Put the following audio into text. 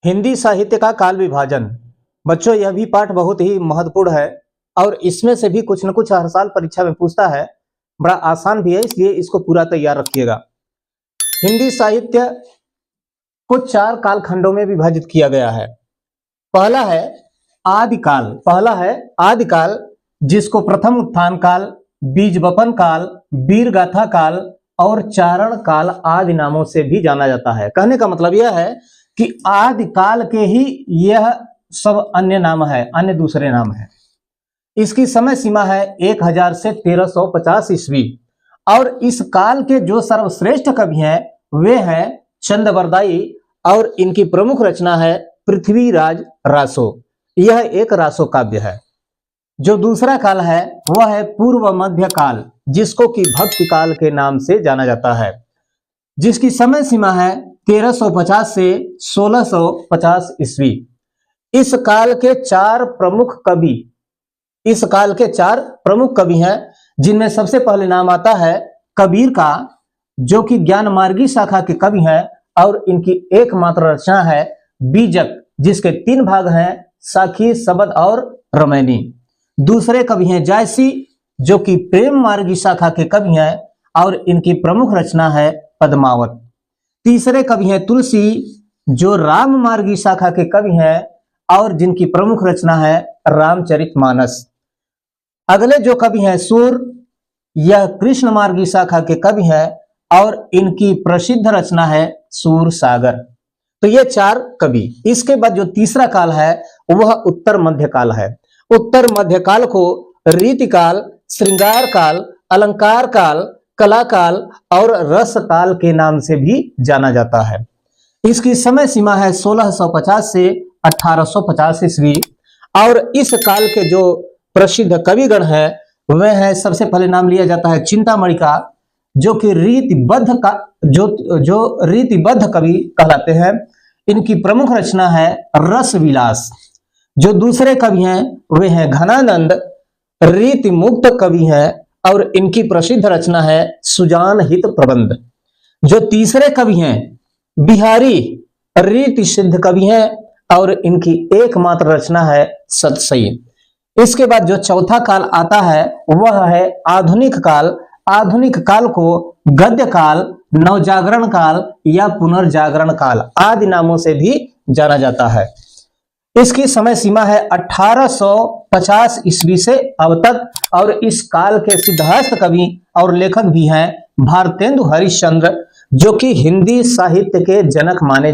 हिंदी साहित्य का काल विभाजन। बच्चों, यह भी पाठ बहुत ही महत्वपूर्ण है और इसमें से भी कुछ न कुछ हर साल परीक्षा में पूछता है। बड़ा आसान भी है, इसलिए इसको पूरा तैयार रखिएगा। हिंदी साहित्य को 4 कालखंडों में विभाजित किया गया है। पहला है आदिकाल, जिसको प्रथम उत्थान काल, बीज वपन काल, वीर गाथा काल और चारण काल आदि नामों से भी जाना जाता है। कहने का मतलब यह है कि आदिकाल के ही यह सब अन्य नाम है, अन्य दूसरे नाम है। इसकी समय सीमा है 1000 से 1350 ईस्वी और इस काल के जो सर्वश्रेष्ठ कवि हैं वे हैं चंदबरदाई और इनकी प्रमुख रचना है पृथ्वीराज रासो। यह एक रासो काव्य है। जो दूसरा काल है वह है पूर्व मध्य काल, जिसको कि भक्ति काल के नाम से जाना जाता है, जिसकी समय सीमा है 1350 से 1650 ईस्वी। इस काल के चार प्रमुख कवि हैं, जिनमें सबसे पहले नाम आता है कबीर का, जो कि ज्ञान मार्गी शाखा के कवि हैं और इनकी एकमात्र रचना है बीजक, जिसके 3 भाग हैं, साखी, शबद और रमैनी। दूसरे कवि हैं जायसी, जो कि प्रेम मार्गी शाखा के कवि हैं और इनकी प्रमुख रचना है पद्मावत। तीसरे कवि हैं तुलसी, जो राम मार्गी शाखा के कवि हैं और जिनकी प्रमुख रचना है रामचरितमानस। अगले जो कवि हैं सूर, यह कृष्ण मार्गी शाखा के कवि हैं और इनकी प्रसिद्ध रचना है सूर सागर। तो ये 4 कवि। इसके बाद जो तीसरा काल है वह उत्तर मध्य काल है। उत्तर मध्य काल को रीतिकाल, श्रृंगार काल, अलंकार काल, कला काल और रस काल के नाम से भी जाना जाता है। इसकी समय सीमा है 1650 से 1850 ईस्वी और इस काल के जो प्रसिद्ध कविगण हैं वह है, सबसे पहले नाम लिया जाता है चिंतामणि का, जो कि रीतिबद्ध कवि कहलाते हैं। इनकी प्रमुख रचना है रस विलास। जो दूसरे कवि हैं वे हैं घनानंद, रीति मुक्त कवि हैं और इनकी प्रसिद्ध रचना है सुजान हित प्रबंध। जो तीसरे कवि हैं बिहारी, रीति सिद्ध कवि हैं और इनकी एकमात्र रचना है सतसई। इसके बाद जो चौथा काल आता है वह है आधुनिक काल। आधुनिक काल को गद्य काल, नवजागरण काल या पुनर्जागरण काल आदि नामों से भी जाना जाता है। इसकी समय सीमा है 1850 ईस्वी से अब तक और इस काल के सिद्धहस्त कवि और लेखक भी हैं भारतेंदु हरिश्चंद्र, जो कि हिंदी साहित्य के जनक माने